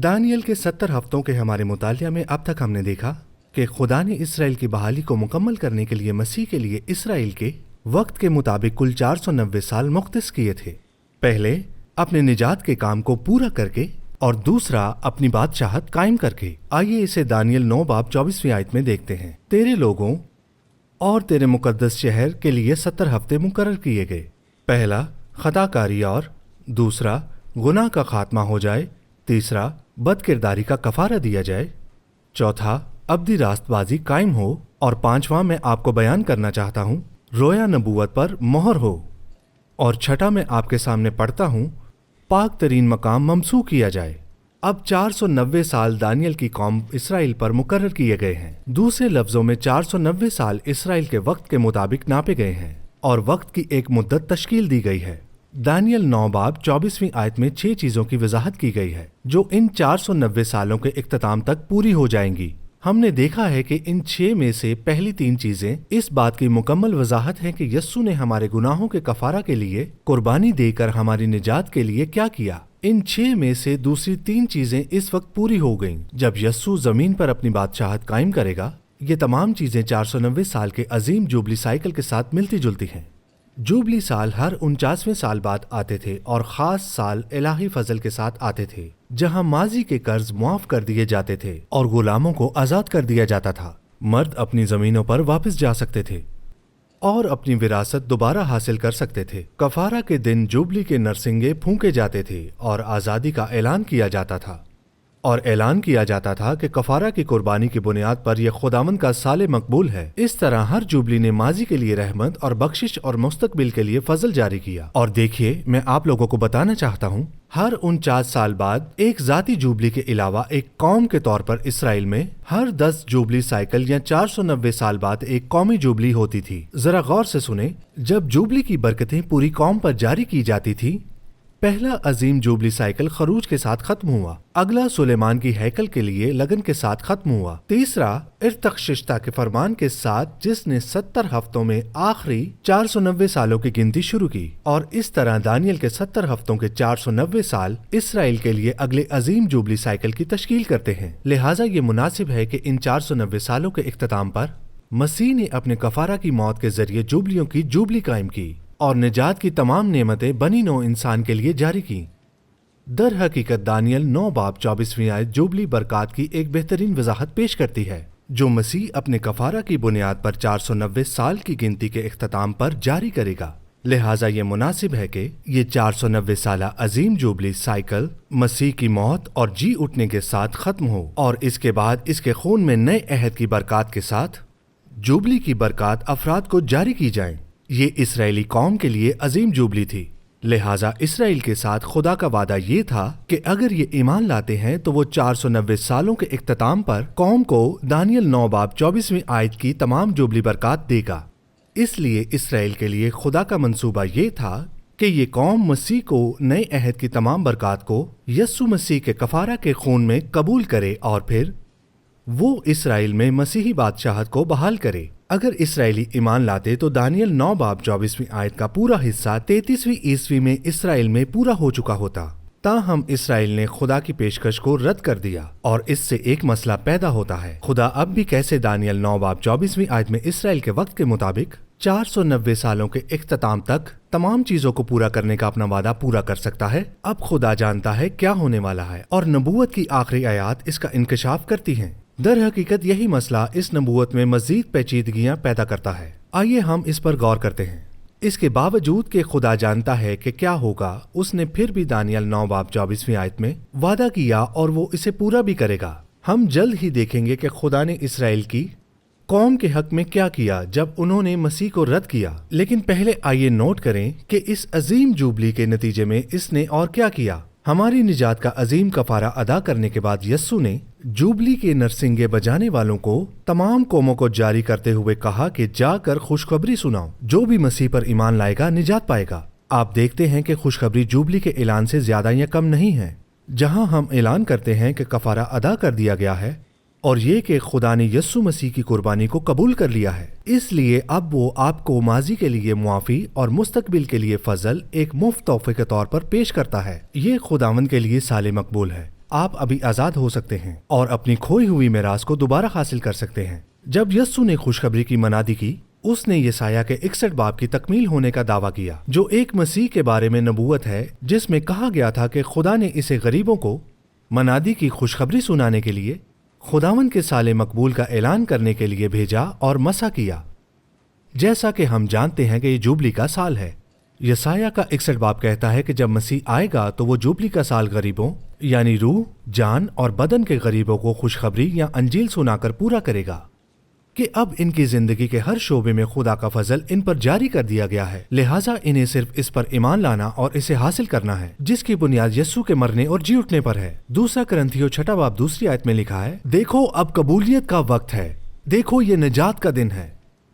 دانیل کے 70 ہفتوں کے ہمارے مطالعہ میں اب تک ہم نے دیکھا کہ خدا نے اسرائیل کی بحالی کو مکمل کرنے کے لیے مسیح کے لیے اسرائیل کے وقت کے مطابق کل 490 سال مختص کیے تھے۔ پہلے اپنے نجات کے کام کو پورا کر کے اور دوسرا اپنی بادشاہت قائم کر کے۔ آئیے اسے دانیل 9 باب 24ویں آیت میں دیکھتے ہیں۔ تیرے لوگوں اور تیرے مقدس شہر کے لیے 70 ہفتے مقرر کیے گئے۔ پہلا خطا کاری اور دوسرا گناہ کا خاتمہ ہو جائے، تیسرا بد کرداری کا کفارہ دیا جائے، چوتھا ابدی راست بازی قائم ہو، اور پانچواں میں آپ کو بیان کرنا چاہتا ہوں رویا نبوت پر مہر ہو، اور چھٹا میں آپ کے سامنے پڑھتا ہوں پاک ترین مقام ممسوح کیا جائے۔ اب 490 سال دانیل کی قوم اسرائیل پر مقرر کیے گئے ہیں۔ دوسرے لفظوں میں 490 سال اسرائیل کے وقت کے مطابق ناپے گئے ہیں اور وقت کی ایک مدت تشکیل دی گئی ہے۔ دانیل 9 باب 24ویں آیت میں 6 چیزوں کی وضاحت کی گئی ہے جو ان 490 سالوں کے اختتام تک پوری ہو جائیں گی۔ ہم نے دیکھا ہے کہ ان 6 میں سے پہلی 3 چیزیں اس بات کی مکمل وضاحت ہیں کہ یسوع نے ہمارے گناہوں کے کفارہ کے لیے قربانی دے کر ہماری نجات کے لیے کیا کیا۔ ان 6 میں سے دوسری 3 چیزیں اس وقت پوری ہو گئیں جب یسوع زمین پر اپنی بادشاہت قائم کرے گا۔ یہ تمام چیزیں 490 سال کے عظیم جوبلی سائیکل کے ساتھ ملتی جلتی ہیں۔ جوبلی سال ہر 49ویں سال بعد آتے تھے اور خاص سال الہی فضل کے ساتھ آتے تھے جہاں ماضی کے قرض معاف کر دیے جاتے تھے اور غلاموں کو آزاد کر دیا جاتا تھا۔ مرد اپنی زمینوں پر واپس جا سکتے تھے اور اپنی وراثت دوبارہ حاصل کر سکتے تھے۔ کفارہ کے دن جوبلی کے نرسنگے پھونکے جاتے تھے اور آزادی کا اعلان کیا جاتا تھا، اور اعلان کیا جاتا تھا کہ کفارہ کی قربانی کی بنیاد پر یہ خداوند کا سال مقبول ہے۔ اس طرح ہر جوبلی نے ماضی کے لیے رحمت اور بخشش اور مستقبل کے لیے فضل جاری کیا۔ اور دیکھیے، میں آپ لوگوں کو بتانا چاہتا ہوں، ہر 49 سال بعد ایک ذاتی جوبلی کے علاوہ ایک قوم کے طور پر اسرائیل میں ہر 10 جوبلی سائیکل یا 490 سال بعد ایک قومی جوبلی ہوتی تھی۔ ذرا غور سے سنیں، جب جوبلی کی برکتیں پوری قوم پر جاری کی جاتی تھی، پہلا عظیم جوبلی سائیکل خروج کے ساتھ ختم ہوا، اگلا سلیمان کی ہیکل کے لیے لگن کے ساتھ ختم ہوا، تیسرا ارتخششتہ کے فرمان کے ساتھ جس نے 70 ہفتوں میں آخری 490 سالوں کی گنتی شروع کی، اور اس طرح دانیل کے 70 ہفتوں کے 490 سال اسرائیل کے لیے اگلے عظیم جوبلی سائیکل کی تشکیل کرتے ہیں۔ لہٰذا یہ مناسب ہے کہ ان 490 سالوں کے اختتام پر مسیح نے اپنے کفارہ کی موت کے ذریعے جوبلیوں کی جوبلی قائم کی اور نجات کی تمام نعمتیں بنی نو انسان کے لیے جاری کی۔ در حقیقت دانیل 9 باب 24ویں آیت جوبلی برکات کی ایک بہترین وضاحت پیش کرتی ہے جو مسیح اپنے کفارہ کی بنیاد پر 490 سال کی گنتی کے اختتام پر جاری کرے گا۔ لہٰذا یہ مناسب ہے کہ یہ 490 سالہ عظیم جوبلی سائیکل مسیح کی موت اور جی اٹھنے کے ساتھ ختم ہو، اور اس کے بعد اس کے خون میں نئے عہد کی برکات کے ساتھ جوبلی کی برکات افراد کو جاری کی جائیں۔ یہ اسرائیلی قوم کے لیے عظیم جوبلی تھی، لہٰذا اسرائیل کے ساتھ خدا کا وعدہ یہ تھا کہ اگر یہ ایمان لاتے ہیں تو وہ 490 سالوں کے اختتام پر قوم کو دانیل 9 باب 24ویں آیت کی تمام جوبلی برکات دے گا۔ اس لیے اسرائیل کے لیے خدا کا منصوبہ یہ تھا کہ یہ قوم مسیح کو نئے عہد کی تمام برکات کو یسوع مسیح کے کفارہ کے خون میں قبول کرے اور پھر وہ اسرائیل میں مسیحی بادشاہت کو بحال کرے۔ اگر اسرائیلی ایمان لاتے تو دانیل 9 باب 24ویں آیت کا پورا حصہ 33ویں عیسوی میں اسرائیل میں پورا ہو چکا ہوتا، تاہم اسرائیل نے خدا کی پیشکش کو رد کر دیا، اور اس سے ایک مسئلہ پیدا ہوتا ہے، خدا اب بھی کیسے دانیل 9 باب 24ویں آیت میں اسرائیل کے وقت کے مطابق 490 سالوں کے اختتام تک تمام چیزوں کو پورا کرنے کا اپنا وعدہ پورا کر سکتا ہے؟ اب خدا جانتا ہے کیا ہونے والا ہے، اور نبوت کی آخری آیات اس کا انکشاف کرتی ہیں۔ در حقیقت یہی مسئلہ اس نبوت میں مزید پیچیدگیاں پیدا کرتا ہے۔ آئیے ہم اس پر غور کرتے ہیں۔ اس کے باوجود کہ خدا جانتا ہے کہ کیا ہوگا، اس نے پھر بھی دانیل 9 باب 24ویں آیت میں وعدہ کیا اور وہ اسے پورا بھی کرے گا۔ ہم جلد ہی دیکھیں گے کہ خدا نے اسرائیل کی قوم کے حق میں کیا کیا جب انہوں نے مسیح کو رد کیا، لیکن پہلے آئیے نوٹ کریں کہ اس عظیم جوبلی کے نتیجے میں اس نے اور کیا کیا۔ ہماری نجات کا عظیم کفارہ ادا کرنے کے بعد یسوع نے جوبلی کے نرسنگے بجانے والوں کو تمام قوموں کو جاری کرتے ہوئے کہا کہ جا کر خوشخبری سناؤ، جو بھی مسیح پر ایمان لائے گا نجات پائے گا۔ آپ دیکھتے ہیں کہ خوشخبری جوبلی کے اعلان سے زیادہ یا کم نہیں ہے، جہاں ہم اعلان کرتے ہیں کہ کفارہ ادا کر دیا گیا ہے اور یہ کہ خدا نے یسوع مسیح کی قربانی کو قبول کر لیا ہے، اس لیے اب وہ آپ کو ماضی کے لیے معافی اور مستقبل کے لیے فضل ایک مفت تحفے کے طور پر پیش کرتا ہے۔ یہ خداوند کے لیے سال مقبول ہے۔ آپ ابھی آزاد ہو سکتے ہیں اور اپنی کھوئی ہوئی میراث کو دوبارہ حاصل کر سکتے ہیں۔ جب یسوع نے خوشخبری کی منادی کی، اس نے یسایہ کے 61 باب کی تکمیل ہونے کا دعویٰ کیا، جو ایک مسیح کے بارے میں نبوت ہے جس میں کہا گیا تھا کہ خدا نے اسے غریبوں کو منادی کی خوشخبری سنانے کے لیے خداوند کے سال مقبول کا اعلان کرنے کے لیے بھیجا اور مسح کیا۔ جیسا کہ ہم جانتے ہیں کہ یہ جوبلی کا سال ہے۔ یسایہ کا 61 باب کہتا ہے کہ جب مسیح آئے گا تو وہ جوبلی کا سال غریبوں یعنی روح، جان اور بدن کے غریبوں کو خوشخبری یا انجیل سنا کر پورا کرے گا کہ اب ان کی زندگی کے ہر شعبے میں خدا کا فضل ان پر جاری کر دیا گیا ہے، لہٰذا انہیں صرف اس پر ایمان لانا اور اسے حاصل کرنا ہے جس کی بنیاد یسوع کے مرنے اور جی اٹھنے پر ہے۔ دوسرا کرنتھیوں 6 باب 2 آیت میں لکھا ہے، دیکھو اب قبولیت کا وقت ہے، دیکھو یہ نجات کا دن ہے۔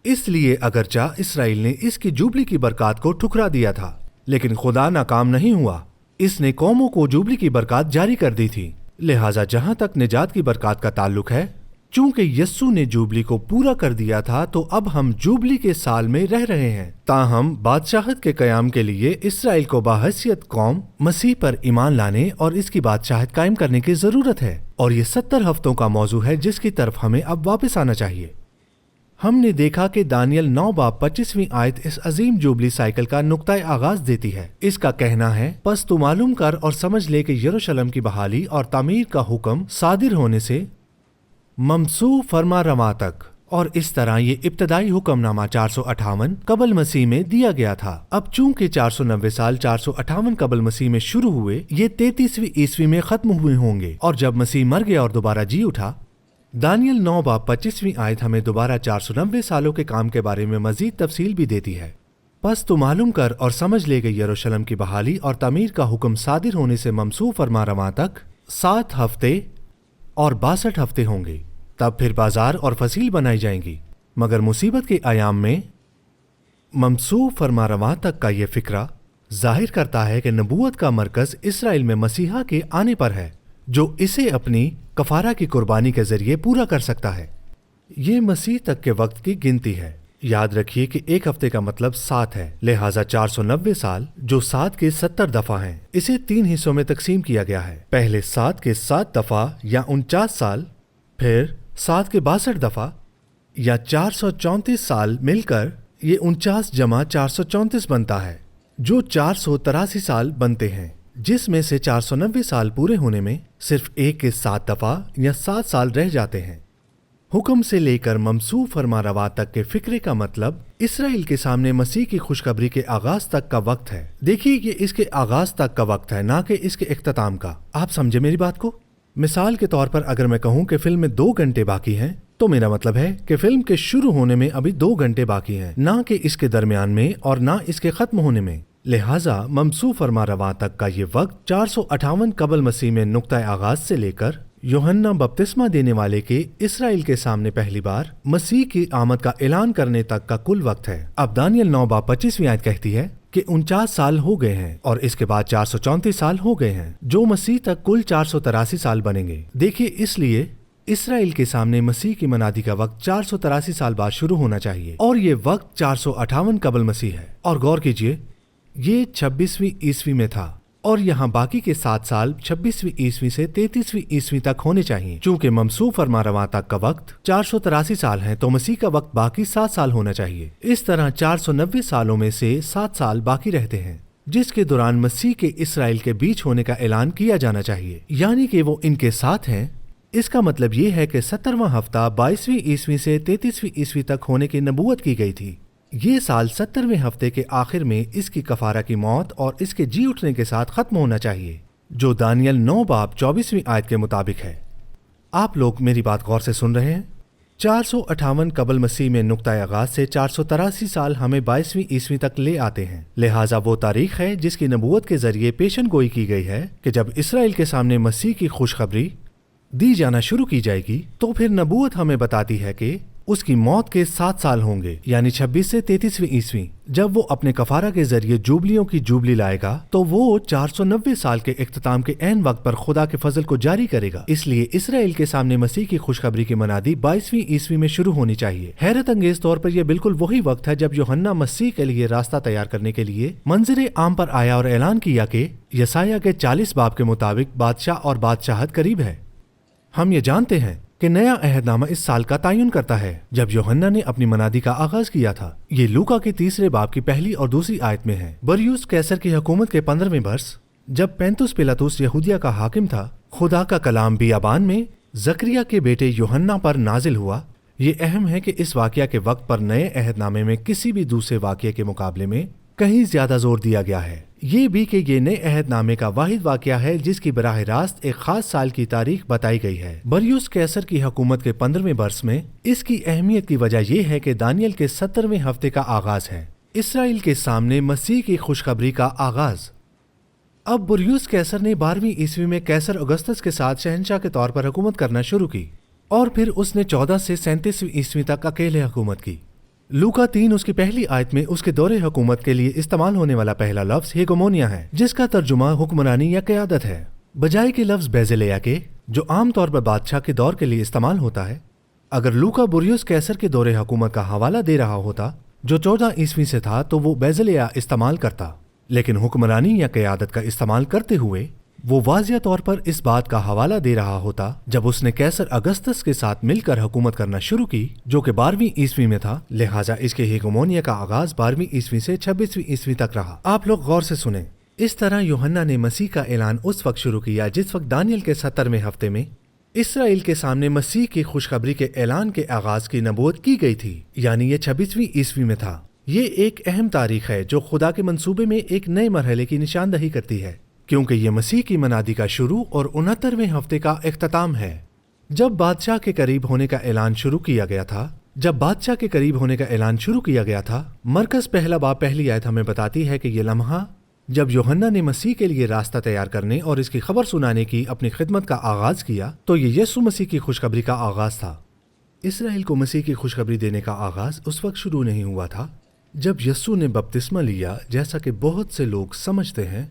اس لیے اگرچہ اسرائیل نے اس کی جوبلی کی برکات کو ٹھکرا دیا تھا، لیکن خدا ناکام نہیں ہوا، اس نے قوموں کو جوبلی کی برکات جاری کر دی تھی۔ لہٰذا جہاں تک نجات کی برکات کا تعلق ہے، چونکہ یسوع نے جوبلی کو پورا کر دیا تھا تو اب ہم جوبلی کے سال میں رہ رہے ہیں، تاہم بادشاہت کے قیام کے لیے اسرائیل کو بحیثیت قوم مسیح پر ایمان لانے اور اس کی بادشاہت قائم کرنے کی ضرورت ہے، اور یہ 70 ہفتوں کا موضوع ہے جس کی طرف ہمیں اب واپس آنا چاہیے۔ ہم نے دیکھا کہ دانیل 9 باب 25 آیت اس عظیم جوبلی سائیکل کا نقطۂ آغاز دیتی ہے۔ اس کا کہنا ہے، پس تو معلوم کر اور سمجھ لے کہ یروشلم کی بحالی اور تعمیر کا حکم صادر ہونے سے ممسوح فرما رواں تک، اور اس طرح یہ ابتدائی حکم نامہ 458 قبل مسیح میں دیا گیا تھا۔ اب چونکہ 490 سال 458 قبل مسیح میں شروع ہوئے، یہ 33ویں عیسوی میں ختم ہوئے ہوں گے، اور جب مسیح مر گیا اور دوبارہ جی اٹھا۔ دانیل 9 باب 25 آیت ہمیں دوبارہ 490 سالوں کے کام کے بارے میں مزید تفصیل بھی دیتی ہے۔ پس تو معلوم کر اور سمجھ لے کہ یروشلم کی بحالی اور تعمیر کا حکم صادر ہونے سے ممسوح فرما رواں تک 7 ہفتے اور 62 ہفتے ہوں گے، تب پھر بازار اور فصیل بنائی جائیں گی۔ مگر مصیبت کے ایام میں ممسوح فرما رواں تک کا یہ فکرہ ظاہر کرتا ہے کہ نبوت کا مرکز اسرائیل میں مسیحا کے آنے پر ہے، جو اسے اپنی کفارہ کی قربانی کے ذریعے پورا کر سکتا ہے۔ یہ مسیح تک کے وقت کی گنتی ہے۔ یاد رکھیے کہ ایک ہفتے کا مطلب 7 ہے، لہٰذا 490 سال جو 7 کے 70 دفعہ ہیں، اسے 3 حصوں میں تقسیم کیا گیا ہے۔ پہلے 7 کے 7 دفعہ یا 49 سال، پھر 7 کے 62 دفعہ یا 434 سال مل کر یہ 49 جمع 434 بنتا ہے، جو 483 سال بنتے ہیں، جس میں سے 490 سال پورے ہونے میں صرف 1 کے 7 دفعہ یا 7 سال رہ جاتے ہیں۔ حکم سے لے کر ممسوح فرما رواں تک کے فکرے کا مطلب اسرائیل کے سامنے مسیح کی خوشخبری کے آغاز تک کا وقت ہے۔ دیکھیے یہ اس کے آغاز تک کا وقت ہے، نہ کہ اس کے اختتام کا۔ آپ سمجھے میری بات کو؟ مثال کے طور پر اگر میں کہوں کہ فلم میں 2 گھنٹے باقی ہیں، تو میرا مطلب ہے کہ فلم کے شروع ہونے میں ابھی 2 گھنٹے باقی ہیں، نہ کہ اس کے درمیان میں اور نہ اس کے ختم ہونے میں۔ لہٰذا ممسوح فرما رواں تک کا یہ وقت 458 قبل مسیح میں نقطۂ آغاز سے لے کر یوحنا بپتسمہ دینے والے کے اسرائیل کے سامنے پہلی بار مسیح کی آمد کا اعلان کرنے تک کا کل وقت ہے۔ اب دانیل 9 باب 25 آیت کہتی ہے کہ 49 سال ہو گئے ہیں اور اس کے بعد 434 سال ہو گئے ہیں، جو مسیح تک کل 483 سال بنیں گے۔ دیکھیے اس لیے اسرائیل کے سامنے مسیح کی منادی کا وقت 483 سال بعد شروع ہونا چاہیے، اور یہ وقت 458 قبل مسیح ہے۔ اور غور کیجئے، یہ 26ویں عیسوی میں تھا، اور یہاں باقی کے 7 سال 26ویں عیسوی سے 33ویں عیسوی تک ہونے چاہیے۔ چونکہ ممسوح فرما رواں تک کا وقت 483 سال ہے تو مسیح کا وقت باقی 7 سال ہونا چاہیے۔ اس طرح 490 سالوں میں سے 7 سال باقی رہتے ہیں، جس کے دوران مسیح کے اسرائیل کے بیچ ہونے کا اعلان کیا جانا چاہیے، یعنی کہ وہ ان کے ساتھ ہیں۔ اس کا مطلب یہ ہے کہ 70واں ہفتہ 22ویں عیسوی سے 33ویں عیسوی تک ہونے کی نبوت کی گئی تھی۔ یہ سال 70ویں ہفتے کے آخر میں اس کی کفارہ کی موت اور اس کے جی اٹھنے کے ساتھ ختم ہونا چاہیے، جو دانیل 9 باب 24 آیت کے مطابق ہے۔ آپ لوگ میری بات غور سے سن رہے ہیں؟ 458 قبل مسیح میں نقطۂ آغاز سے 483 سال ہمیں 22ویں عیسوی تک لے آتے ہیں۔ لہٰذا وہ تاریخ ہے جس کی نبوت کے ذریعے پیشن گوئی کی گئی ہے کہ جب اسرائیل کے سامنے مسیح کی خوشخبری دی جانا شروع کی جائے گی، تو پھر نبوت ہمیں بتاتی ہے کہ اس کی موت کے 7 سال ہوں گے، یعنی 26 سے 33ویں عیسوی۔ جب وہ اپنے کفارہ کے ذریعے جوبلیوں کی جوبلی لائے گا تو وہ 490 سال کے اختتام کے عین وقت پر خدا کے فضل کو جاری کرے گا۔ اس لیے اسرائیل کے سامنے مسیح کی خوشخبری کی منادی 22ویں عیسوی میں شروع ہونی چاہیے۔ حیرت انگیز طور پر یہ بالکل وہی وقت ہے جب یوحنا مسیح کے لیے راستہ تیار کرنے کے لیے منظر عام پر آیا اور اعلان کیا کہ یسایہ کے 40 باب کے مطابق بادشاہ اور بادشاہت قریب ہے۔ ہم یہ جانتے ہیں کہ نیا عہد نامہ اس سال کا تعین کرتا ہے جب یوحنا نے اپنی منادی کا آغاز کیا تھا۔ یہ لوکا کے 3 باب کی پہلی اور دوسری آیت میں ہے۔ بریوس کیسر کی حکومت کے 15ویں برس جب پینتوس پیلاطس یہودیہ کا حاکم تھا، خدا کا کلام بیابان میں زکریا کے بیٹے یوحنا پر نازل ہوا۔ یہ اہم ہے کہ اس واقعہ کے وقت پر نئے عہد نامے میں کسی بھی دوسرے واقعے کے مقابلے میں کہیں زیادہ زور دیا گیا ہے۔ یہ بھی کہ یہ نئے عہد نامے کا واحد واقعہ ہے جس کی براہ راست ایک خاص سال کی تاریخ بتائی گئی ہے۔ بریوس کیسر کی حکومت کے 15ویں برس میں اس کی اہمیت کی وجہ یہ ہے کہ دانیل کے 70ویں ہفتے کا آغاز ہے، اسرائیل کے سامنے مسیح کی خوشخبری کا آغاز۔ اب بریوس کیسر نے 12ویں عیسوی میں کیسر اگستس کے ساتھ شہنشاہ کے طور پر حکومت کرنا شروع کی اور پھر اس نے 14 سے 37ویں عیسوی تک اکیلے حکومت کی۔ لوکا 3 اس کی پہلی آیت میں اس کے دور حکومت کے لیے استعمال ہونے والا پہلا لفظ ہیگومونیا ہے، جس کا ترجمہ حکمرانی یا قیادت ہے، بجائے کہ لفظ بیزلیا کے جو عام طور پر بادشاہ کے دور کے لیے استعمال ہوتا ہے۔ اگر لوکا بریوس کیسر کے دور حکومت کا حوالہ دے رہا ہوتا جو 14 عیسوی سے تھا تو وہ بیزلیا استعمال کرتا، لیکن حکمرانی یا قیادت کا استعمال کرتے ہوئے وہ واضح طور پر اس بات کا حوالہ دے رہا ہوتا جب اس نے کیسر اگستس کے ساتھ مل کر حکومت کرنا شروع کی جو کہ 12ویں عیسوی میں تھا، لہٰذا اس کے ہیگومونیا کا آغاز 12ویں عیسوی سے 26ویں عیسوی تک رہا۔ آپ لوگ غور سے سنیں، اس طرح یوحنا نے مسیح کا اعلان اس وقت شروع کیا جس وقت دانیل کے 70ویں ہفتے میں اسرائیل کے سامنے مسیح کی خوشخبری کے اعلان کے آغاز کی نبوت کی گئی تھی، یعنی یہ 26ویں عیسوی میں تھا۔ یہ ایک اہم تاریخ ہے جو خدا کے منصوبے میں ایک نئے مرحلے کی نشاندہی کرتی ہے، کیونکہ یہ مسیح کی منادی کا شروع اور 69ویں ہفتے کا اختتام ہے۔ جب بادشاہ کے قریب ہونے کا اعلان شروع کیا گیا تھا، مرکز پہلا باب پہلی آیت ہمیں بتاتی ہے کہ یہ لمحہ جب یوحنا نے مسیح کے لیے راستہ تیار کرنے اور اس کی خبر سنانے کی اپنی خدمت کا آغاز کیا تو یہ یسوع مسیح کی خوشخبری کا آغاز تھا۔ اسرائیل کو مسیح کی خوشخبری دینے کا آغاز اس وقت شروع نہیں ہوا تھا جب یسوع نے بپتسمہ لیا، جیسا کہ بہت سے لوگ سمجھتے ہیں۔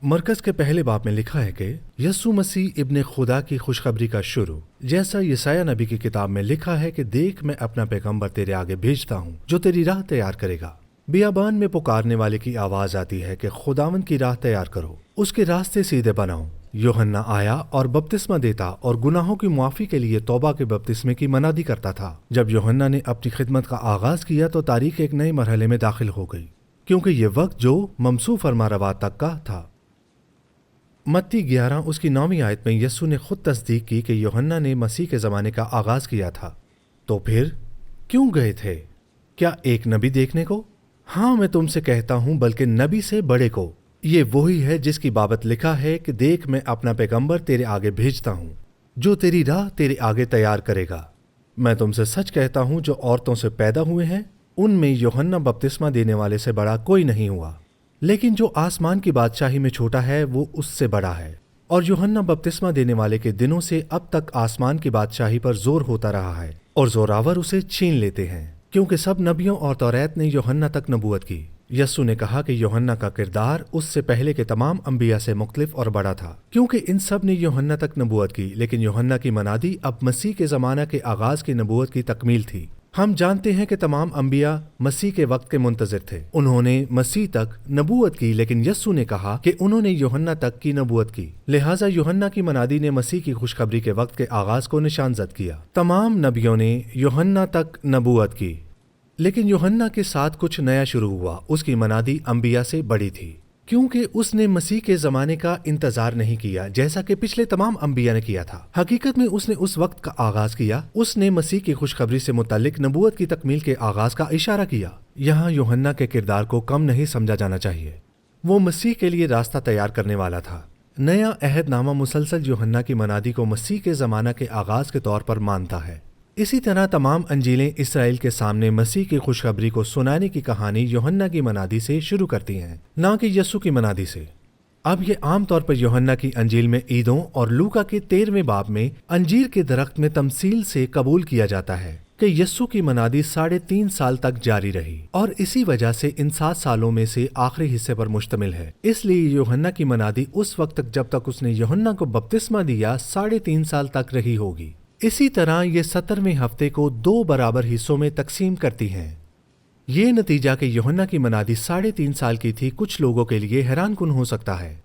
مرکز کے پہلے باب میں لکھا ہے کہ یسوع مسیح ابن خدا کی خوشخبری کا شروع، جیسا یسایہ نبی کی کتاب میں لکھا ہے کہ دیکھ میں اپنا پیغمبر تیرے آگے بھیجتا ہوں جو تیری راہ تیار کرے گا۔ بیابان میں پکارنے والے کی آواز آتی ہے کہ خداوند کی راہ تیار کرو، اس کے راستے سیدھے بناؤ۔ یوحنا آیا اور بپتسمہ دیتا اور گناہوں کی معافی کے لیے توبہ کے بپتسمے کی منادی کرتا تھا۔ جب یوحنا نے اپنی خدمت کا آغاز کیا تو تاریخ ایک نئے مرحلے میں داخل ہو گئی، کیونکہ یہ وقت جو ممسوح فرما روا تک کا تھا۔ متی 11 اس کی 9ویں آیت میں یسوع نے خود تصدیق کی کہ یوحنا نے مسیح کے زمانے کا آغاز کیا تھا۔ تو پھر کیوں گئے تھے؟ کیا ایک نبی دیکھنے کو؟ ہاں، میں تم سے کہتا ہوں بلکہ نبی سے بڑے کو۔ یہ وہی ہے جس کی بابت لکھا ہے کہ دیکھ میں اپنا پیغمبر تیرے آگے بھیجتا ہوں جو تیری راہ تیرے آگے تیار کرے گا۔ میں تم سے سچ کہتا ہوں جو عورتوں سے پیدا ہوئے ہیں ان میں یوحنا بپتسمہ دینے والے سے بڑا کوئی نہیں ہوا، لیکن جو آسمان کی بادشاہی میں چھوٹا ہے وہ اس سے بڑا ہے۔ اور یوحنا بپتسمہ دینے والے کے دنوں سے اب تک آسمان کی بادشاہی پر زور ہوتا رہا ہے اور زوراور اسے چھین لیتے ہیں، کیونکہ سب نبیوں اور توریت نے یوحنا تک نبوت کی۔ یسوع نے کہا کہ یوحنا کا کردار اس سے پہلے کے تمام انبیاء سے مختلف اور بڑا تھا، کیونکہ ان سب نے یوحنا تک نبوت کی، لیکن یوحنا کی منادی اب مسیح کے زمانہ کے آغاز کی نبوت کی تکمیل تھی۔ ہم جانتے ہیں کہ تمام انبیاء مسیح کے وقت کے منتظر تھے، انہوں نے مسیح تک نبوت کی، لیکن یسوع نے کہا کہ انہوں نے یوحنا تک کی نبوت کی، لہٰذا یوحنا کی منادی نے مسیح کی خوشخبری کے وقت کے آغاز کو نشان زد کیا۔ تمام نبیوں نے یوحنا تک نبوت کی، لیکن یوحنا کے ساتھ کچھ نیا شروع ہوا۔ اس کی منادی انبیاء سے بڑی تھی، کیونکہ اس نے مسیح کے زمانے کا انتظار نہیں کیا جیسا کہ پچھلے تمام انبیاء نے کیا تھا۔ حقیقت میں اس نے اس وقت کا آغاز کیا، اس نے مسیح کی خوشخبری سے متعلق نبوت کی تکمیل کے آغاز کا اشارہ کیا۔ یہاں یوحنا کے کردار کو کم نہیں سمجھا جانا چاہیے، وہ مسیح کے لیے راستہ تیار کرنے والا تھا۔ نیا عہد نامہ مسلسل یوحنا کی منادی کو مسیح کے زمانہ کے آغاز کے طور پر مانتا ہے۔ اسی طرح تمام انجیلیں اسرائیل کے سامنے مسیح کی خوشخبری کو سنانے کی کہانی یوحنا کی منادی سے شروع کرتی ہیں، نہ کہ یسوع کی منادی سے۔ اب یہ عام طور پر یوحنا کی انجیل میں عیدوں اور لوکا کے 13ویں باب میں انجیر کے درخت میں تمثیل سے قبول کیا جاتا ہے۔ کہ یسوع کی منادی 3.5 سال تک جاری رہی اور اسی وجہ سے ان 7 سالوں میں سے آخری حصے پر مشتمل ہے۔ اس لیے یوحنا کی منادی اس وقت تک جب تک اس نے یوحنا کو بپتسمہ دیا 3.5 سال تک رہی ہوگی۔ اسی طرح یہ 17ویں ہفتے کو 2 برابر حصوں میں تقسیم کرتی ہیں۔ یہ نتیجہ کہ یوحنا کی منادی 3.5 سال کی تھی کچھ لوگوں کے لیے حیران کن ہو سکتا ہے۔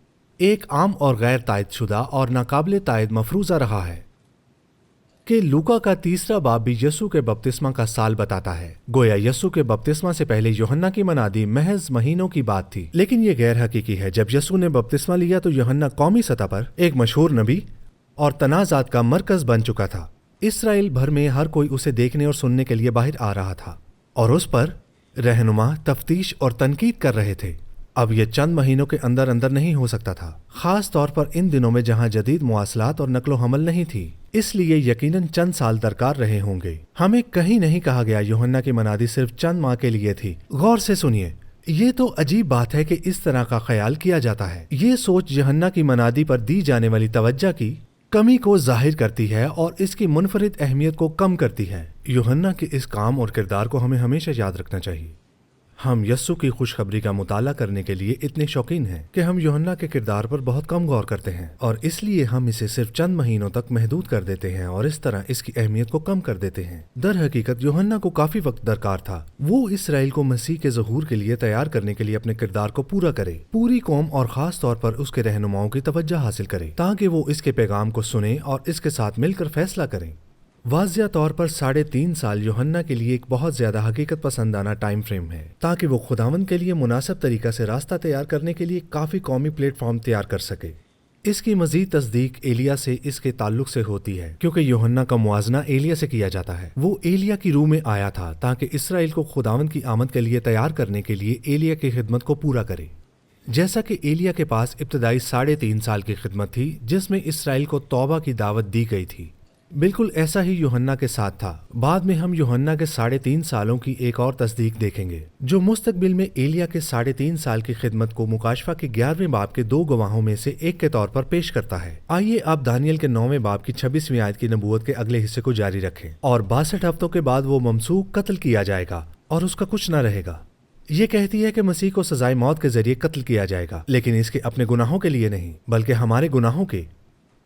ایک عام اور غیر تائید شدہ اور ناقابل تائید مفروضہ رہا ہے کہ لوکا کا 3 باب بھی یسوع کے بپتسمہ کا سال بتاتا ہے۔ گویا یسوع کے بپتسمہ سے پہلے یوحنا کی منادی محض مہینوں کی بات تھی، لیکن یہ غیر حقیقی ہے۔ جب یسوع نے بپتسمہ لیا تو یوحنا قومی سطح پر ایک مشہور نبی اور تنازعات کا مرکز بن چکا تھا۔ اسرائیل بھر میں ہر کوئی اسے دیکھنے اور سننے کے لیے باہر آ رہا تھا اور اس پر رہنما تفتیش اور تنقید کر رہے تھے۔ اب یہ چند مہینوں کے اندر نہیں ہو سکتا تھا، خاص طور پر ان دنوں میں جہاں جدید مواصلات اور نقل و حمل نہیں تھی، اس لیے یقیناً چند سال درکار رہے ہوں گے۔ ہمیں کہیں نہیں کہا گیا یوحنا کی منادی صرف چند ماہ کے لیے تھی۔ غور سے سنیے، یہ تو عجیب بات ہے کہ اس طرح کا خیال کیا جاتا ہے۔ یہ سوچ یوحنا کی منادی پر دی جانے والی توجہ کی کمی کو ظاہر کرتی ہے اور اس کی منفرد اہمیت کو کم کرتی ہے۔ یوحنا کے اس کام اور کردار کو ہمیں ہمیشہ یاد رکھنا چاہیے۔ ہم یسوع کی خوشخبری کا مطالعہ کرنے کے لیے اتنے شوقین ہیں کہ ہم یوحنا کے کردار پر بہت کم غور کرتے ہیں اور اس لیے ہم اسے صرف چند مہینوں تک محدود کر دیتے ہیں اور اس طرح اس کی اہمیت کو کم کر دیتے ہیں۔ در حقیقت یوحنا کو کافی وقت درکار تھا۔ وہ اسرائیل کو مسیح کے ظہور کے لیے تیار کرنے کے لیے اپنے کردار کو پورا کرے، پوری قوم اور خاص طور پر اس کے رہنماؤں کی توجہ حاصل کرے تاکہ وہ اس کے پیغام کو سنیں اور اس کے ساتھ مل کر فیصلہ کریں۔ واضح طور پر 3.5 سال یوحنا کے لیے ایک بہت زیادہ حقیقت پسندانہ ٹائم فریم ہے تاکہ وہ خداوند کے لیے مناسب طریقہ سے راستہ تیار کرنے کے لیے کافی قومی پلیٹ فارم تیار کر سکے۔ اس کی مزید تصدیق ایلیا سے اس کے تعلق سے ہوتی ہے، کیونکہ یوحنا کا موازنہ ایلیا سے کیا جاتا ہے۔ وہ ایلیا کی روح میں آیا تھا تاکہ اسرائیل کو خداوند کی آمد کے لیے تیار کرنے کے لیے ایلیا کی خدمت کو پورا کرے۔ جیسا کہ ایلیا کے پاس ابتدائی 3.5 سال کی خدمت تھی جس میں اسرائیل کو توبہ کی دعوت دی گئی تھی، بالکل ایسا ہی یوحنا کے ساتھ تھا۔ بعد میں ہم یوحنا کے 3.5 سالوں کی ایک اور تصدیق دیکھیں گے جو مستقبل میں ایلیا کے 3.5 سال کی خدمت کو مکاشفہ کے 11ویں باب کے 2 گواہوں میں سے ایک کے طور پر پیش کرتا ہے۔ آئیے اب دانیل کے 9ویں باب کی 26ویں آیت کی نبوت کے اگلے حصے کو جاری رکھیں۔ اور 62 ہفتوں کے بعد وہ ممسوح قتل کیا جائے گا اور اس کا کچھ نہ رہے گا۔ یہ کہتی ہے کہ مسیح کو سزائے موت کے ذریعے قتل کیا جائے گا، لیکن اس کے اپنے گناہوں کے لیے نہیں بلکہ ہمارے گناہوں کے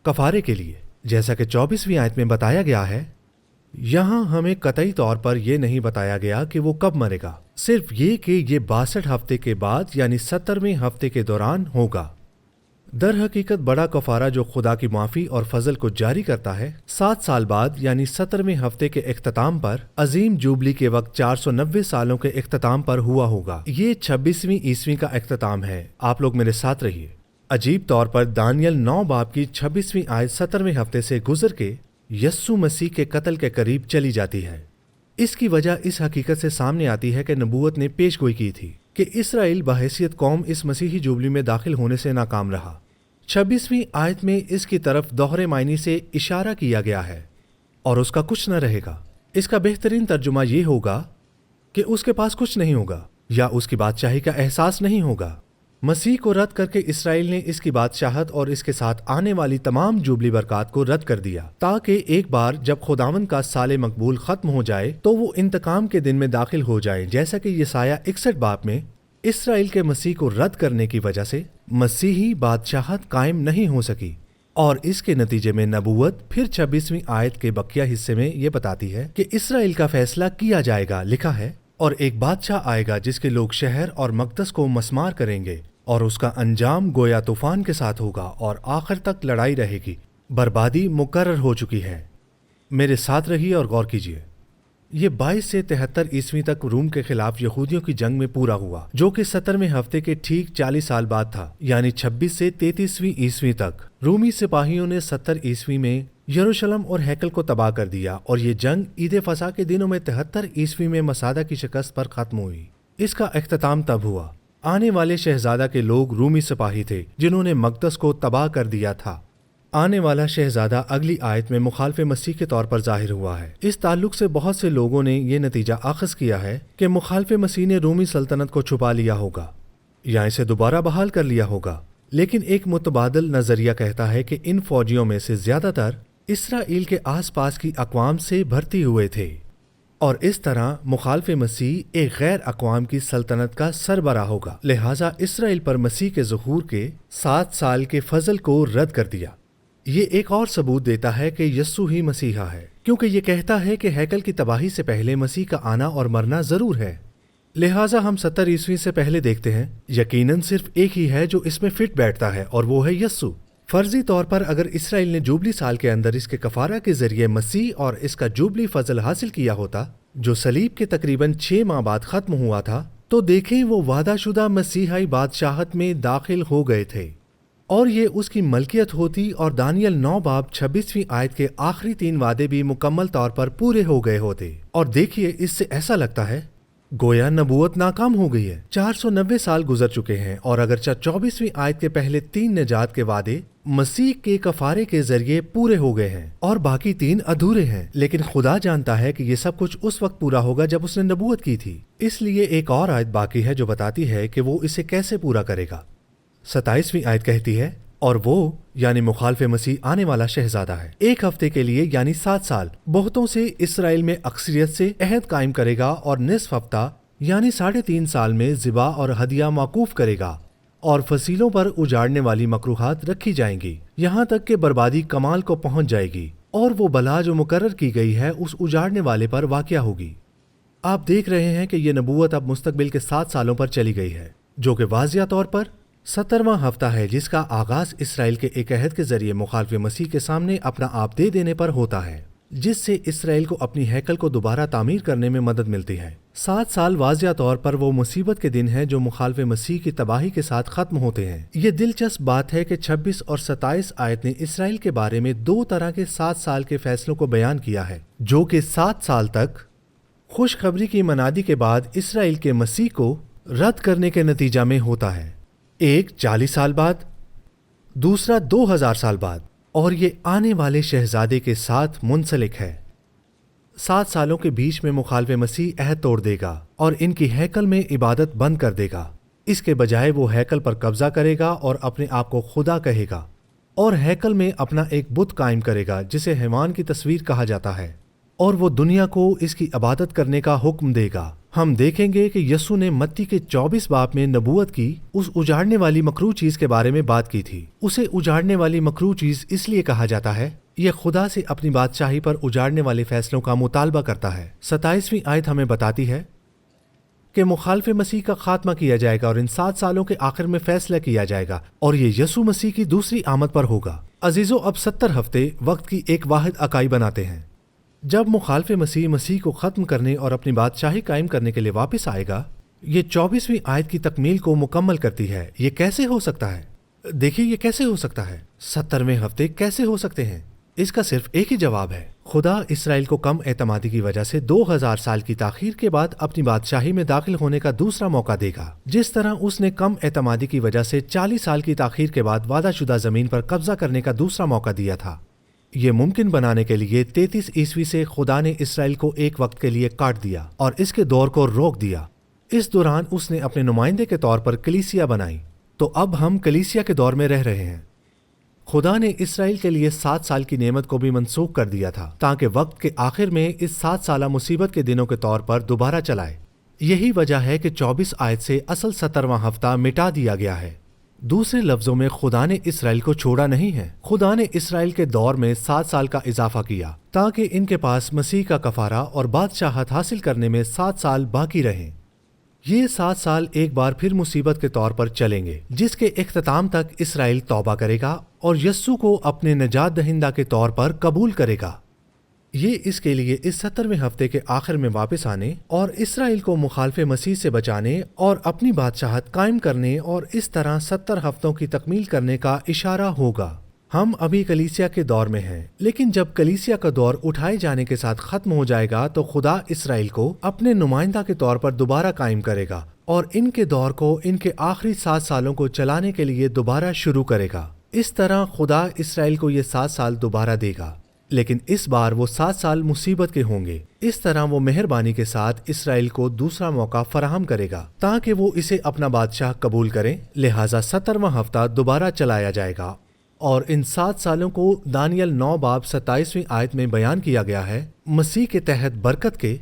کفارے کے لیے، جیسا کہ 24ویں آیت میں بتایا گیا ہے۔ یہاں ہمیں قطعی طور پر یہ نہیں بتایا گیا کہ وہ کب مرے گا، صرف یہ کہ یہ 62 ہفتے کے بعد یعنی 70ویں ہفتے کے دوران ہوگا۔ در حقیقت بڑا کفارہ جو خدا کی معافی اور فضل کو جاری کرتا ہے 7 سال بعد یعنی 70ویں ہفتے کے اختتام پر عظیم جوبلی کے وقت 490 سالوں کے اختتام پر ہوا ہوگا۔ یہ 26ویں عیسوی کا اختتام ہے۔ آپ لوگ میرے ساتھ رہیے۔ عجیب طور پر دانیل 9 باب کی 26ویں آیت 70ویں ہفتے سے گزر کے یسوع مسیح کے قتل کے قریب چلی جاتی ہے۔ اس کی وجہ اس حقیقت سے سامنے آتی ہے کہ نبوت نے پیش گوئی کی تھی کہ اسرائیل بحیثیت قوم اس مسیحی جوبلی میں داخل ہونے سے ناکام رہا۔ 26ویں آیت میں اس کی طرف دوہرے معنی سے اشارہ کیا گیا ہے اور اس کا کچھ نہ رہے گا۔ اس کا بہترین ترجمہ یہ ہوگا کہ اس کے پاس کچھ نہیں ہوگا یا اس کی بادشاہی کا احساس نہیں ہوگا۔ مسیح کو رد کر کے اسرائیل نے اس کی بادشاہت اور اس کے ساتھ آنے والی تمام جوبلی برکات کو رد کر دیا تاکہ ایک بار جب خداوند کا سال مقبول ختم ہو جائے تو وہ انتقام کے دن میں داخل ہو جائیں، جیسا کہ یسایہ 61 باب میں اسرائیل کے مسیح کو رد کرنے کی وجہ سے مسیحی بادشاہت قائم نہیں ہو سکی، اور اس کے نتیجے میں نبوت پھر 26ویں آیت کے بقیہ حصے میں یہ بتاتی ہے کہ اسرائیل کا فیصلہ کیا جائے گا۔ لکھا ہے، اور ایک بادشاہ آئے گا جس کے لوگ شہر اور مقدس کو مسمار کریں گے، اور اس کا انجام گویا طوفان کے ساتھ ہوگا اور آخر تک لڑائی رہے گی۔ بربادی مقرر ہو چکی ہے۔ میرے ساتھ رہیے اور غور کیجیے۔ یہ 22 سے 73 عیسوی تک روم کے خلاف یہودیوں کی جنگ میں پورا ہوا، جو کہ 70ویں ہفتے کے ٹھیک 40 سال بعد تھا، یعنی 26 سے 33ویں عیسوی تک۔ رومی سپاہیوں نے 70 عیسوی میں یروشلم اور ہیکل کو تباہ کر دیا، اور یہ جنگ عید فصح کے دنوں میں 73 عیسوی میں مسادہ کی شکست پر ختم ہوئی۔ اس کا اختتام تب ہوا۔ آنے والے شہزادہ کے لوگ رومی سپاہی تھے جنہوں نے مقدس کو تباہ کر دیا تھا۔ آنے والا شہزادہ اگلی آیت میں مخالف مسیح کے طور پر ظاہر ہوا ہے۔ اس تعلق سے بہت سے لوگوں نے یہ نتیجہ اخذ کیا ہے کہ مخالف مسیح نے رومی سلطنت کو چھپا لیا ہوگا یا اسے دوبارہ بحال کر لیا ہوگا، لیکن ایک متبادل نظریہ کہتا ہے کہ ان فوجیوں میں سے زیادہ تر اسرائیل کے آس پاس کی اقوام سے بھرتی ہوئے تھے۔ اور اس طرح مخالف مسیح ایک غیر اقوام کی سلطنت کا سربراہ ہوگا۔ لہٰذا اسرائیل پر مسیح کے ظہور کے 7 سال کے فضل کو رد کر دیا۔ یہ ایک اور ثبوت دیتا ہے کہ یسوع ہی مسیحا ہے، کیونکہ یہ کہتا ہے کہ ہیکل کی تباہی سے پہلے مسیح کا آنا اور مرنا ضرور ہے۔ لہٰذا ہم 70 عیسوی سے پہلے دیکھتے ہیں، یقیناً صرف ایک ہی ہے جو اس میں فٹ بیٹھتا ہے، اور وہ ہے یسوع۔ فرضی طور پر اگر اسرائیل نے جوبلی سال کے اندر اس کے کفارہ کے ذریعے مسیح اور اس کا جوبلی فضل حاصل کیا ہوتا، جو صلیب کے تقریباً 6 ماہ بعد ختم ہوا تھا، تو دیکھیں وہ وعدہ شدہ مسیحائی بادشاہت میں داخل ہو گئے تھے، اور یہ اس کی ملکیت ہوتی، اور دانیل 9 باب 26ویں آیت کے آخری 3 وعدے بھی مکمل طور پر پورے ہو گئے ہوتے۔ اور دیکھیے، اس سے ایسا لگتا ہے گویا نبوت ناکام ہو گئی ہے۔ 490 سال گزر چکے ہیں، اور اگرچہ 24ویں آیت کے پہلے 3 نجات کے وعدے مسیح کے کفارے کے ذریعے پورے ہو گئے ہیں اور باقی 3 ادھورے ہیں، لیکن خدا جانتا ہے کہ یہ سب کچھ اس وقت پورا ہوگا جب اس نے نبوت کی تھی۔ اس لیے ایک اور آیت باقی ہے جو بتاتی ہے کہ وہ اسے کیسے پورا کرے گا۔ 27ویں آیت کہتی ہے، اور وہ یعنی مخالف مسیح آنے والا شہزادہ ہے، 1 ہفتے کے لیے یعنی 7 سال بہتوں سے اسرائیل میں اکثریت سے عہد قائم کرے گا، اور نصف ہفتہ یعنی 3.5 سال میں ذبح اور ہدیہ موقوف کرے گا، اور فصیلوں پر اجاڑنے والی مکروہات رکھی جائیں گی، یہاں تک کہ بربادی کمال کو پہنچ جائے گی، اور وہ بلا جو مقرر کی گئی ہے اس اجاڑنے والے پر واقع ہوگی۔ آپ دیکھ رہے ہیں کہ یہ نبوت اب مستقبل کے 7 سالوں پر چلی گئی ہے، جو کہ واضح طور پر 70واں ہفتہ ہے، جس کا آغاز اسرائیل کے ایک عہد کے ذریعے مخالف مسیح کے سامنے اپنا آپ دے دینے پر ہوتا ہے، جس سے اسرائیل کو اپنی ہیکل کو دوبارہ تعمیر کرنے میں مدد ملتی ہے۔ 7 سال واضح طور پر وہ مصیبت کے دن ہیں جو مخالف مسیح کی تباہی کے ساتھ ختم ہوتے ہیں۔ یہ دلچسپ بات ہے کہ 26 اور 27 آیت نے اسرائیل کے بارے میں 2 طرح کے 7 سال کے فیصلوں کو بیان کیا ہے، جو کہ 7 سال تک خوشخبری کی منادی کے بعد اسرائیل کے مسیح کو رد کرنے کے نتیجہ میں ہوتا ہے۔ ایک 40 سال بعد، دوسرا 2000 سال بعد، اور یہ آنے والے شہزادے کے ساتھ منسلک ہے۔ 7 سالوں کے بیچ میں مخالف مسیح عہد توڑ دے گا اور ان کی ہیکل میں عبادت بند کر دے گا۔ اس کے بجائے وہ ہیکل پر قبضہ کرے گا اور اپنے آپ کو خدا کہے گا، اور ہیکل میں اپنا ایک بت قائم کرے گا جسے حیوان کی تصویر کہا جاتا ہے، اور وہ دنیا کو اس کی عبادت کرنے کا حکم دے گا۔ ہم دیکھیں گے کہ یسوع نے متی کے 24 باب میں نبوت کی اس اجاڑنے والی مکروہ چیز کے بارے میں بات کی تھی۔ اسے اجاڑنے والی مکروہ چیز اس لیے کہا جاتا ہے، یہ خدا سے اپنی بادشاہی پر اجاڑنے والے فیصلوں کا مطالبہ کرتا ہے۔ 27ویں آیت ہمیں بتاتی ہے کہ مخالف مسیح کا خاتمہ کیا جائے گا اور ان 7 سالوں کے آخر میں فیصلہ کیا جائے گا، اور یہ یسوع مسیح کی دوسری آمد پر ہوگا۔ عزیزو، اب 70 ہفتے وقت کی ایک واحد اکائی بناتے ہیں۔ جب مخالف مسیح کو ختم کرنے اور اپنی بادشاہی قائم کرنے کے لیے واپس آئے گا، یہ 24ویں آیت کی تکمیل کو مکمل کرتی ہے۔ یہ کیسے ہو سکتا ہے؟ دیکھیے، یہ کیسے ہو سکتا ہے؟ 70ویں ہفتے کیسے ہو سکتے ہیں؟ اس کا صرف ایک ہی جواب ہے۔ خدا اسرائیل کو کم اعتمادی کی وجہ سے 2000 سال کی تاخیر کے بعد اپنی بادشاہی میں داخل ہونے کا دوسرا موقع دے گا، جس طرح اس نے کم اعتمادی کی وجہ سے 40 سال کی تاخیر کے بعد وعدہ شدہ زمین پر قبضہ کرنے کا دوسرا موقع دیا تھا۔ یہ ممکن بنانے کے لیے 33 عیسوی سے خدا نے اسرائیل کو ایک وقت کے لیے کاٹ دیا اور اس کے دور کو روک دیا۔ اس دوران اس نے اپنے نمائندے کے طور پر کلیسیا بنائی۔ تو اب ہم کلیسیا کے دور میں رہ رہے ہیں۔ خدا نے اسرائیل کے لیے 7 سال کی نعمت کو بھی منسوخ کر دیا تھا تاکہ وقت کے آخر میں اس 7 سالہ مصیبت کے دنوں کے طور پر دوبارہ چلائے۔ یہی وجہ ہے کہ 24 آیت سے اصل 70واں ہفتہ مٹا دیا گیا ہے۔ دوسرے لفظوں میں خدا نے اسرائیل کو چھوڑا نہیں ہے۔ خدا نے اسرائیل کے دور میں 7 سال کا اضافہ کیا تاکہ ان کے پاس مسیح کا کفارہ اور بادشاہت حاصل کرنے میں 7 سال باقی رہیں۔ یہ 7 سال ایک بار پھر مصیبت کے طور پر چلیں گے، جس کے اختتام تک اسرائیل توبہ کرے گا اور یسوع کو اپنے نجات دہندہ کے طور پر قبول کرے گا۔ یہ اس کے لیے اس 70ویں ہفتے کے آخر میں واپس آنے اور اسرائیل کو مخالف مسیح سے بچانے اور اپنی بادشاہت قائم کرنے اور اس طرح 70 ہفتوں کی تکمیل کرنے کا اشارہ ہوگا۔ ہم ابھی کلیسیا کے دور میں ہیں، لیکن جب کلیسیا کا دور اٹھائے جانے کے ساتھ ختم ہو جائے گا تو خدا اسرائیل کو اپنے نمائندہ کے طور پر دوبارہ قائم کرے گا اور ان کے دور کو ان کے آخری 7 سالوں کو چلانے کے لیے دوبارہ شروع کرے گا۔ اس طرح خدا اسرائیل کو یہ 7 سال دوبارہ دے گا، لیکن اس بار وہ 7 سال مصیبت کے ہوں گے۔ اس طرح وہ مہربانی کے ساتھ اسرائیل کو دوسرا موقع فراہم کرے گا تاکہ وہ اسے اپنا بادشاہ قبول کریں۔ لہٰذا 70واں ہفتہ دوبارہ چلایا جائے گا، اور ان 7 سالوں کو دانیل 9 باب 27ویں آیت میں بیان کیا گیا ہے۔ مسیح کے تحت برکت کے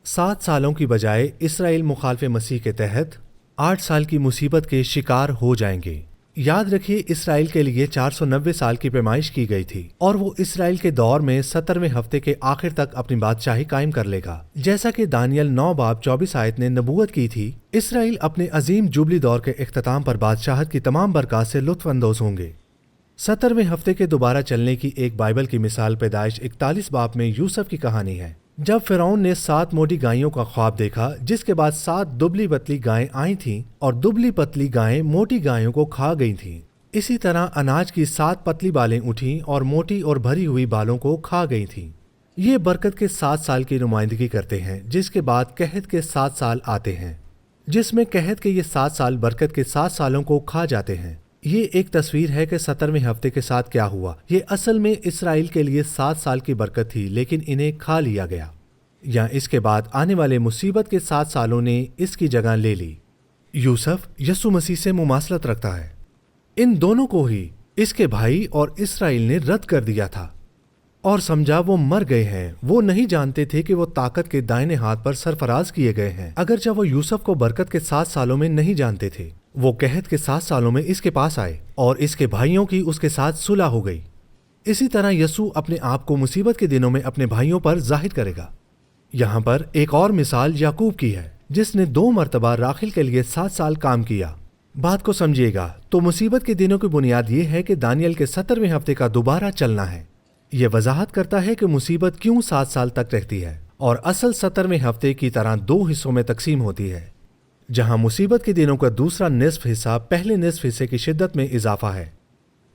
7 سالوں کی بجائے اسرائیل مخالف مسیح کے تحت 8 سال کی مصیبت کے شکار ہو جائیں گے۔ یاد رکھیے اسرائیل کے لیے 490 سال کی پیمائش کی گئی تھی اور وہ اسرائیل کے دور میں 70ویں ہفتے کے آخر تک اپنی بادشاہی قائم کر لے گا۔ جیسا کہ دانیل 9 باب 24 آیت نے نبوت کی تھی، اسرائیل اپنے عظیم جوبلی دور کے اختتام پر بادشاہت کی تمام برکات سے لطف اندوز ہوں گے۔ 70ویں ہفتے کے دوبارہ چلنے کی ایک بائبل کی مثال پیدائش 41 باب میں یوسف کی کہانی ہے، جب فرعون نے 7 موٹی گائیوں کا خواب دیکھا، جس کے بعد 7 دبلی پتلی گائیں آئی تھیں اور دبلی پتلی گائیں موٹی گائیوں کو کھا گئی تھیں۔ اسی طرح اناج کی 7 پتلی بالیں اٹھیں اور موٹی اور بھری ہوئی بالوں کو کھا گئی تھیں۔ یہ برکت کے 7 سال کی نمائندگی کرتے ہیں، جس کے بعد قحط کے 7 سال آتے ہیں، جس میں قحط کے یہ 7 سال برکت کے 7 سالوں کو کھا جاتے ہیں۔ یہ ایک تصویر ہے کہ 70ویں ہفتے کے ساتھ کیا ہوا۔ یہ اصل میں اسرائیل کے لیے 7 سال کی برکت تھی، لیکن انہیں کھا لیا گیا، یا اس کے بعد آنے والے مصیبت کے 7 سالوں نے اس کی جگہ لے لی۔ یوسف یسوع مسیح سے مماثلت رکھتا ہے۔ ان دونوں کو ہی اس کے بھائی اور اسرائیل نے رد کر دیا تھا اور سمجھا وہ مر گئے ہیں۔ وہ نہیں جانتے تھے کہ وہ طاقت کے دائیں ہاتھ پر سرفراز کیے گئے ہیں، اگرچہ وہ یوسف کو برکت کے 7 سالوں میں نہیں جانتے تھے۔ وہ قحط کے 7 سالوں میں اس کے پاس آئے اور اس کے بھائیوں کی اس کے ساتھ صلح ہو گئی۔ اسی طرح یسوع اپنے آپ کو مصیبت کے دنوں میں اپنے بھائیوں پر ظاہر کرے گا۔ یہاں پر ایک اور مثال یعقوب کی ہے، جس نے 2 مرتبہ راخیل کے لیے 7 سال کام کیا۔ بات کو سمجھیے گا تو مصیبت کے دنوں کی بنیاد یہ ہے کہ دانیل کے 70ویں ہفتے کا دوبارہ چلنا ہے۔ یہ وضاحت کرتا ہے کہ مصیبت کیوں 7 سال تک رہتی ہے اور اصل 70ویں ہفتے کی طرح 2 حصوں میں تقسیم ہوتی ہے، جہاں مصیبت کے دنوں کا دوسرا نصف حصہ پہلے نصف حصے کی شدت میں اضافہ ہے۔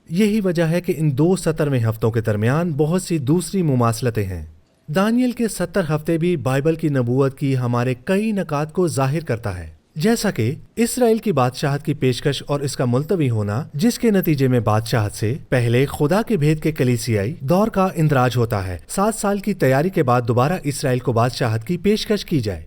یہی وجہ ہے کہ ان 2 70ویں ہفتوں کے درمیان بہت سی دوسری مماثلتیں ہیں۔ دانیل کے 70 ہفتے بھی بائبل کی نبوت کی ہمارے کئی نکات کو ظاہر کرتا ہے، جیسا کہ اسرائیل کی بادشاہت کی پیشکش اور اس کا ملتوی ہونا، جس کے نتیجے میں بادشاہت سے پہلے خدا کے بھید کے کلیسیائی دور کا اندراج ہوتا ہے۔ 7 سال کی تیاری کے بعد دوبارہ اسرائیل کو بادشاہت کی پیشکش کی جائے۔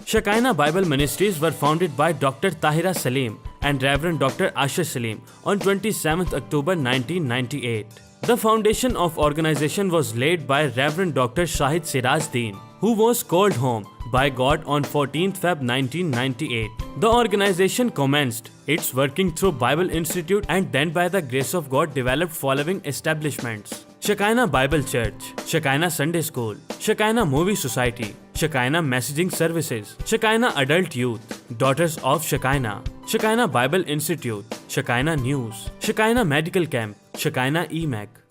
Shekinah Bible Ministries were founded by Dr. Tahira Salim and Reverend Dr. Asher Salim on 27th October 1998. The foundation of organization was laid by Reverend Dr. Shahid Siraj Deen, who was called home by God on 14th Feb 1998. The organization commenced its working through Bible Institute and then by the grace of God developed following establishments: Shekinah Bible Church, Shekinah Sunday School, Shekinah Movie Society, Shekinah Messaging Services, Shekinah Adult Youth, Daughters of Shekinah, Shekinah Bible Institute, Shekinah News, Shekinah Medical Camp, Shekinah EMAC.